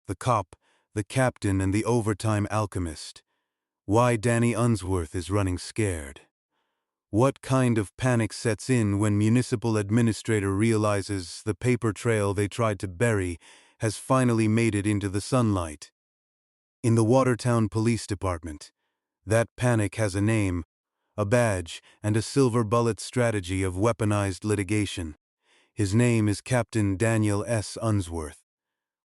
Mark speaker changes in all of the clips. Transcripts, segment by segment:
Speaker 1: the cop, the captain, and the overtime alchemist. Why Danny Unsworth is running scared. What kind of panic sets in when municipal administrator realizes the paper trail they tried to bury has finally made it into the sunlight? In the Watertown Police Department, that panic has a name, a badge, and a silver bullet strategy of weaponized litigation. His name is Captain Daniel S. Unsworth.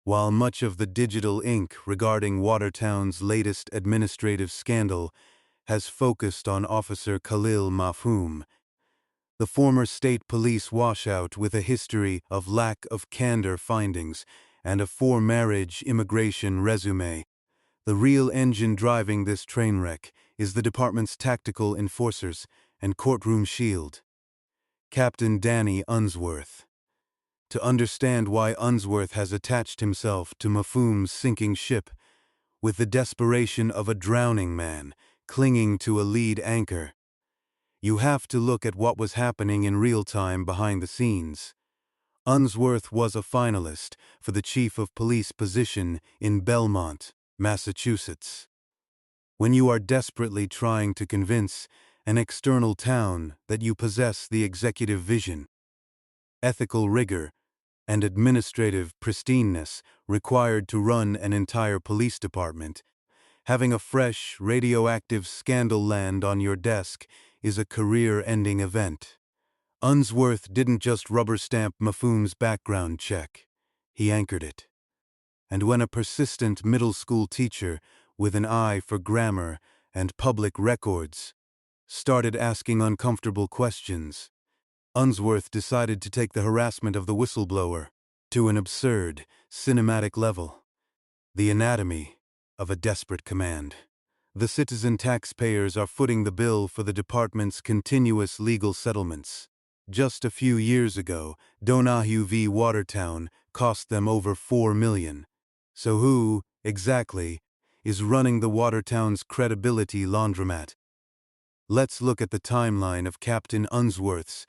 Speaker 1: While much of the digital ink regarding Watertown's latest administrative scandal has focused on Officer Khalil Mafhoum, the former state police washout with a history of lack of candor findings and a four-marriage immigration resume, the real engine driving this train wreck is the department's tactical enforcers and courtroom shield, Captain Danny Unsworth. To understand why Unsworth has attached himself to Mafhoum's sinking ship with the desperation of a drowning man clinging to a lead anchor, you have to look at what was happening in real time behind the scenes. Unsworth was a finalist for the chief of police position in Belmont, Massachusetts. When you are desperately trying to convince an external town that you possess the executive vision, ethical rigor, and administrative pristineness required to run an entire police department, having a fresh, radioactive scandal land on your desk is a career-ending event. Unsworth didn't just rubber-stamp Mafhoum's background check. He anchored it. And when a persistent middle school teacher with an eye for grammar and public records started asking uncomfortable questions, Unsworth decided to take the harassment of the whistleblower to an absurd, cinematic level. The anatomy of a desperate command. The citizen taxpayers are footing the bill for the department's continuous legal settlements. Just a few years ago, Donahue v. Watertown cost them over $4 million. So who, exactly, is running the Watertown's credibility laundromat? Let's look at the timeline of Captain Unsworth's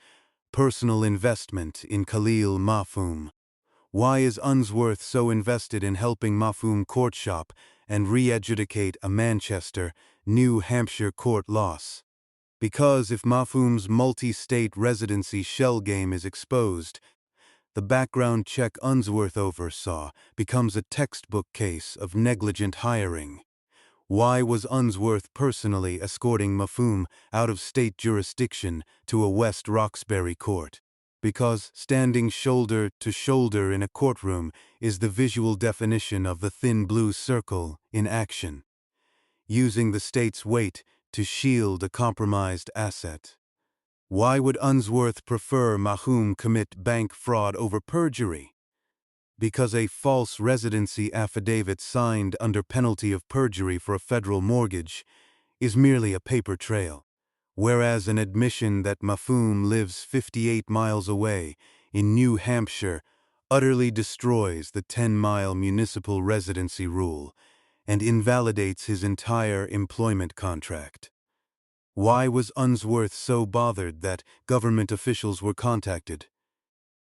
Speaker 1: personal investment in Khalil Mafhoum. Why is Unsworth so invested in helping Mafhoum court shop and re-adjudicate a Manchester, New Hampshire court loss? Because if Mafhoum's multi-state residency shell game is exposed, the background check Unsworth oversaw becomes a textbook case of negligent hiring. Why was Unsworth personally escorting Mafhoum out of state jurisdiction to a West Roxbury court? Because standing shoulder to shoulder in a courtroom is the visual definition of the thin blue circle in action, using the state's weight to shield a compromised asset. Why would Unsworth prefer Mafhoum commit bank fraud over perjury? Because a false residency affidavit signed under penalty of perjury for a federal mortgage is merely a paper trail, whereas an admission that Mafhoum lives 58 miles away in New Hampshire utterly destroys the 10-mile municipal residency rule and invalidates his entire employment contract. Why was Unsworth so bothered that government officials were contacted?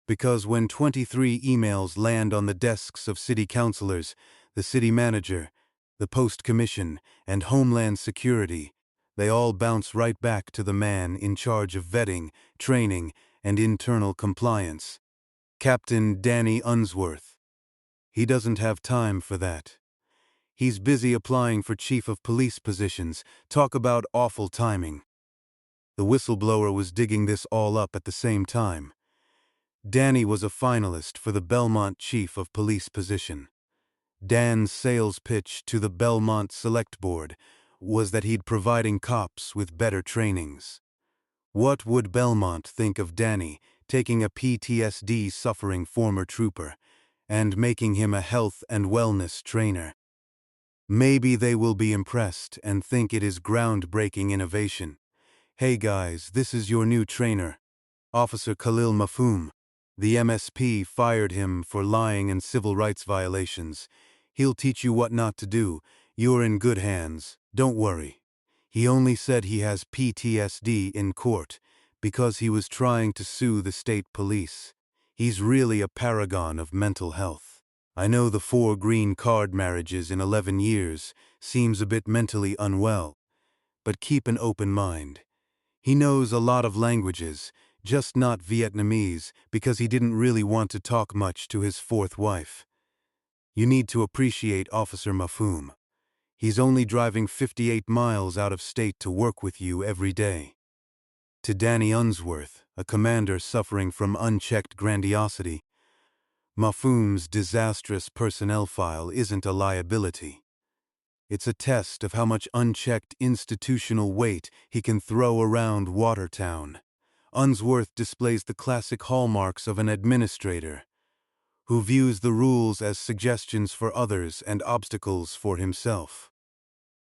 Speaker 1: Because when 23 emails land on the desks of city councilors, the city manager, the post commission, and Homeland Security, they all bounce right back to the man in charge of vetting, training, and internal compliance, Captain Danny Unsworth. He doesn't have time for that. He's busy applying for chief of police positions. Talk about awful timing. The whistleblower was digging this all up at the same time. Danny was a finalist for the Belmont chief of police position. Dan's sales pitch to the Belmont Select Board was that he'd providing cops with better trainings. What would Belmont think of Danny taking a PTSD-suffering former trooper and making him a health and wellness trainer? Maybe they will be impressed and think it is groundbreaking innovation. Hey guys, this is your new trainer, Officer Khalil Mafhoum. The MSP fired him for lying and civil rights violations. He'll teach you what not to do. You're in good hands. Don't worry. He only said he has PTSD in court because he was trying to sue the state police. He's really a paragon of mental health. I know the 4 green card marriages in 11 years seems a bit mentally unwell, but keep an open mind. He knows a lot of languages, just not Vietnamese, because he didn't really want to talk much to his 4th wife. You need to appreciate Officer Mafum. He's only driving 58 miles out of state to work with you every day. To Danny Unsworth, a commander suffering from unchecked grandiosity, Mafum's disastrous personnel file isn't a liability. It's a test of how much unchecked institutional weight he can throw around Watertown. Unsworth displays the classic hallmarks of an administrator who views the rules as suggestions for others and obstacles for himself.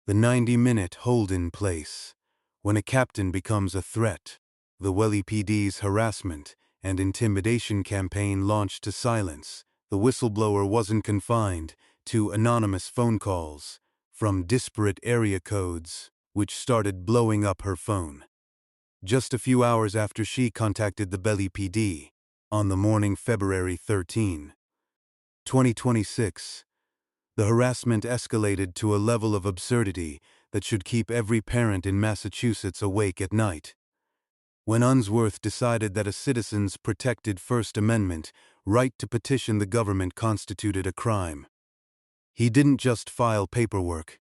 Speaker 1: The 90-minute hold-in place, when a captain becomes a threat. The Welly PD's harassment and intimidation campaign launched to silence. The whistleblower wasn't confined to anonymous phone calls from disparate area codes, which started blowing up her phone. Just a few hours after she contacted the Welly PD, on the morning February 13, 2026, the harassment escalated to a level of absurdity that should keep every parent in Massachusetts awake at night. When Unsworth decided that a citizen's protected First Amendment right to petition the government constituted a crime, he didn't just file paperwork.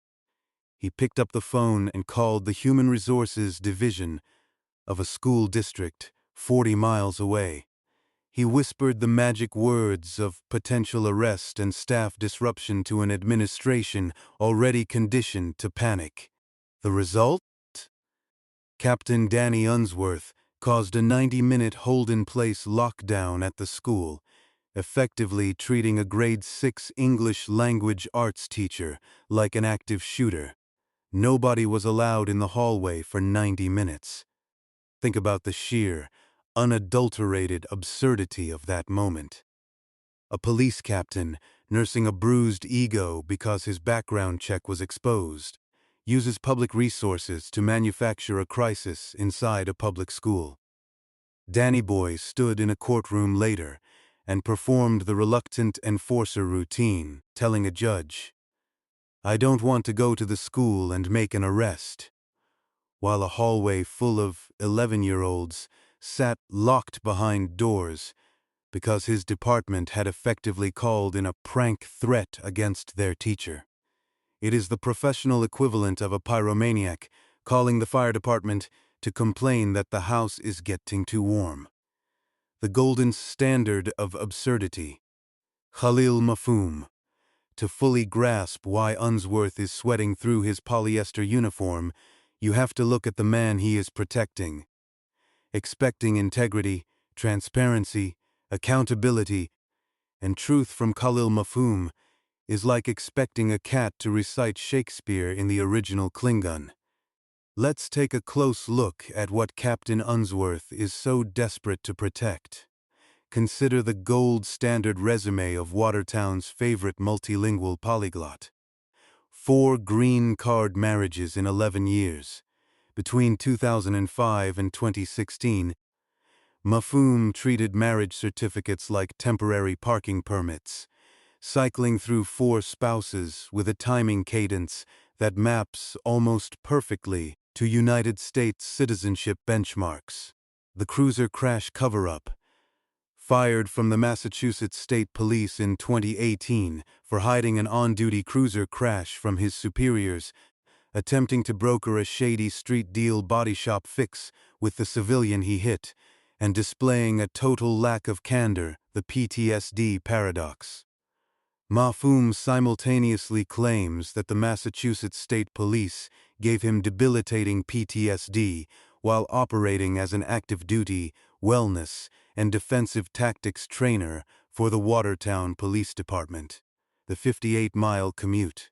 Speaker 1: He picked up the phone and called the Human Resources Division of a school district 40 miles away. He whispered the magic words of potential arrest and staff disruption to an administration already conditioned to panic. The result? Captain Danny Unsworth caused a 90-minute hold-in-place lockdown at the school, effectively treating a grade 6 English language arts teacher like an active shooter. Nobody was allowed in the hallway for 90 minutes. Think about the sheer, unadulterated absurdity of that moment. A police captain, nursing a bruised ego because his background check was exposed, uses public resources to manufacture a crisis inside a public school. Danny Boy stood in a courtroom later and performed the reluctant enforcer routine, telling a judge, "I don't want to go to the school and make an arrest," while a hallway full of 11-year-olds sat locked behind doors because his department had effectively called in a prank threat against their teacher. It is the professional equivalent of a pyromaniac calling the fire department to complain that the house is getting too warm. The golden standard of absurdity. Khalil Mafum. To fully grasp why Unsworth is sweating through his polyester uniform, you have to look at the man he is protecting. Expecting integrity, transparency, accountability, and truth from Khalil Mafum is like expecting a cat to recite Shakespeare in the original Klingon. Let's take a close look at what Captain Unsworth is so desperate to protect. Consider the gold standard resume of Watertown's favorite multilingual polyglot. 4 green card marriages in 11 years. Between 2005 and 2016, Mafum treated marriage certificates like temporary parking permits, cycling through 4 spouses with a timing cadence that maps almost perfectly to United States citizenship benchmarks. The cruiser crash cover-up, fired from the Massachusetts State Police in 2018 for hiding an on-duty cruiser crash from his superiors, attempting to broker a shady street deal body shop fix with the civilian he hit, and displaying a total lack of candor, the PTSD paradox. Mafum simultaneously claims that the Massachusetts State Police gave him debilitating PTSD while operating as an active-duty, wellness, and defensive tactics trainer for the Watertown Police Department. The 58-mile commute.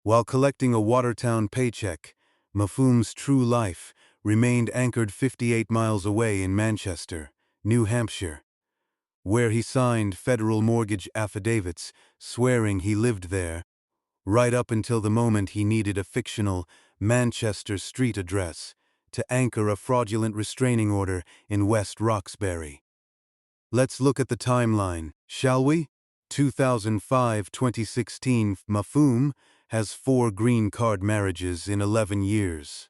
Speaker 1: While collecting a Watertown paycheck, Mafum's true life remained anchored 58 miles away in Manchester, New Hampshire, where he signed federal mortgage affidavits swearing he lived there, right up until the moment he needed a fictional Manchester street address to anchor a fraudulent restraining order in West Roxbury. Let's look at the timeline, shall we? 2005-2016 Mafhum has 4 green card marriages in 11 years.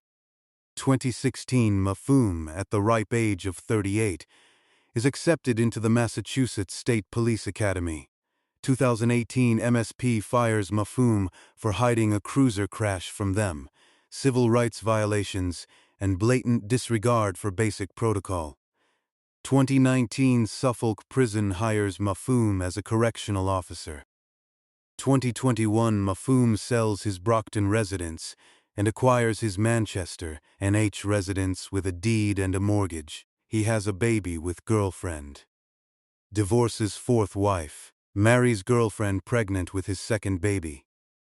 Speaker 1: 2016 Mafhum, at the ripe age of 38, is accepted into the Massachusetts State Police Academy. 2018 MSP fires Mafhum for hiding a cruiser crash from them, civil rights violations, and blatant disregard for basic protocol. 2019 Suffolk Prison hires Mafhum as a correctional officer. 2021 Mafhum sells his Brockton residence and acquires his Manchester, NH residence with a deed and a mortgage. He has a baby with girlfriend. Divorces 4th wife. Marries girlfriend pregnant with his 2nd baby.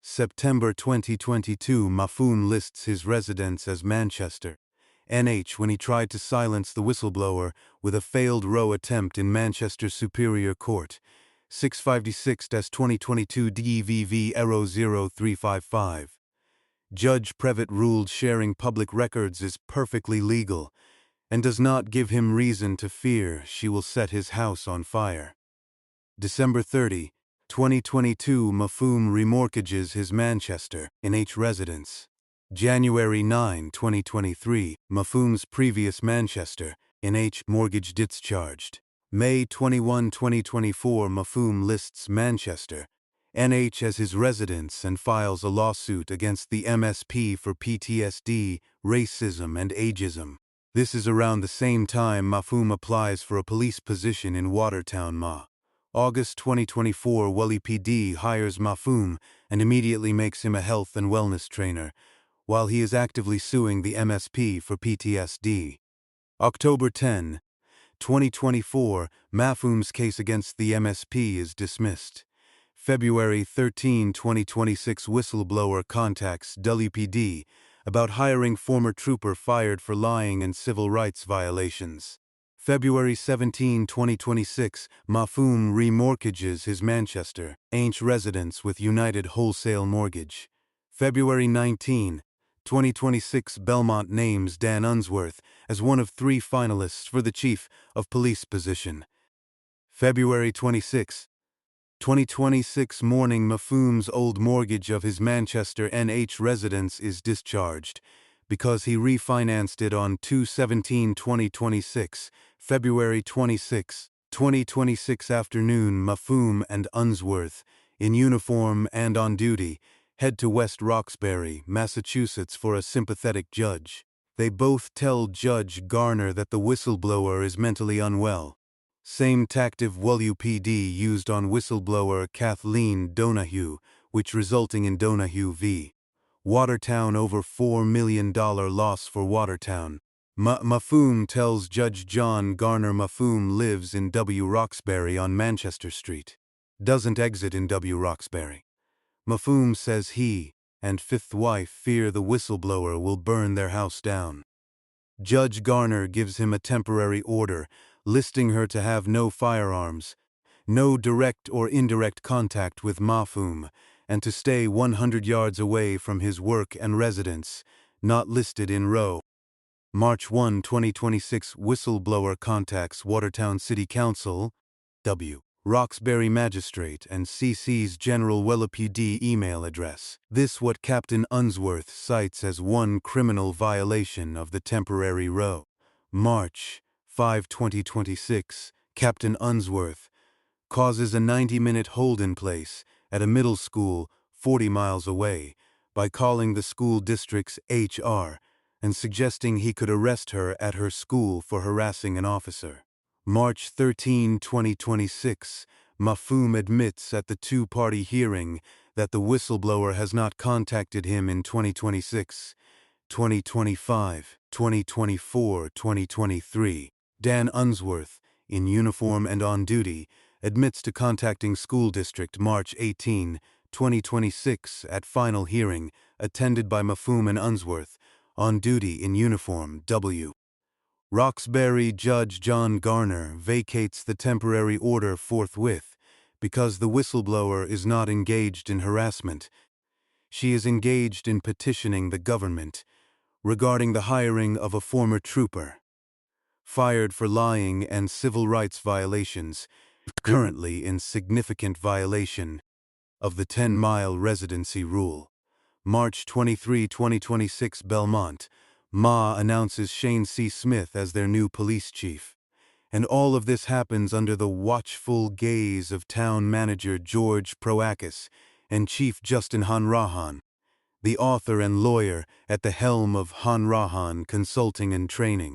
Speaker 1: September 2022 Mafhum lists his residence as Manchester, NH when he tried to silence the whistleblower with a failed row attempt in Manchester Superior Court. 656-2022 DEVV Arrow 0355. Judge Previtt ruled sharing public records is perfectly legal and does not give him reason to fear she will set his house on fire. December 30, 2022 Mafhum remortgages his Manchester, NH residence. January 9, 2023 Mafhum's previous Manchester, NH mortgage discharged. May 21, 2024 Mafhum lists Manchester, NH as his residence and files a lawsuit against the MSP for PTSD, racism, and ageism. This is around the same time Mafhum applies for a police position in Watertown, Ma. August 2024 Wally PD hires Mafhum and immediately makes him a health and wellness trainer, while he is actively suing the MSP for PTSD. October 10, 2024 Mafhum's case against the MSP is dismissed. February 13, 2026 whistleblower contacts WPD about hiring former trooper fired for lying and civil rights violations. February 17, 2026 Mafhum remortgages his Manchester, NH residence with United Wholesale Mortgage. February 19, 2026 Belmont names Dan Unsworth as one of 3 finalists for the Chief of Police position. February 26, 2026 morning Mafhum's old mortgage of his Manchester NH residence is discharged because he refinanced it on 2/17/2026. February 26, 2026 afternoon Mafhum and Unsworth, in uniform and on duty, head to West Roxbury, Massachusetts for a sympathetic judge. They both tell Judge Garner that the whistleblower is mentally unwell. Same tactic WPD used on whistleblower Kathleen Donahue, which resulting in Donahue v. Watertown over $4 million loss for Watertown. Mafhum tells Judge John Garner Mafhum lives in W. Roxbury on Manchester Street. Doesn't exit in W. Roxbury. Mafhum says he and 5th wife fear the whistleblower will burn their house down. Judge Garner gives him a temporary order, listing her to have no firearms, no direct or indirect contact with Mafhum, and to stay 100 yards away from his work and residence, not listed in row. March 1, 2026 whistleblower contacts Watertown City Council, W. Roxbury Magistrate and CC's General WPD email address. This what Captain Unsworth cites as one criminal violation of the temporary row. March 5, 2026, Captain Unsworth causes a 90-minute hold-in-place at a middle school 40 miles away by calling the school district's HR and suggesting he could arrest her at her school for harassing an officer. March 13, 2026, Mafhum admits at the 2-party hearing that the whistleblower has not contacted him in 2026, 2025, 2024, 2023. Dan Unsworth, in uniform and on duty, admits to contacting school district March 18, 2026 at final hearing, attended by Mafhum and Unsworth, on duty in uniform W. Roxbury Judge John Garner vacates the temporary order forthwith because the whistleblower is not engaged in harassment. She is engaged in petitioning the government regarding the hiring of a former trooper fired for lying and civil rights violations, currently in significant violation of the 10-mile residency rule. March 23, 2026, Belmont. Ma announces Shane C. Smith as their new police chief. And all of this happens under the watchful gaze of town manager George Proakis and Chief Justin Hanrahan, the author and lawyer at the helm of Hanrahan Consulting and Training.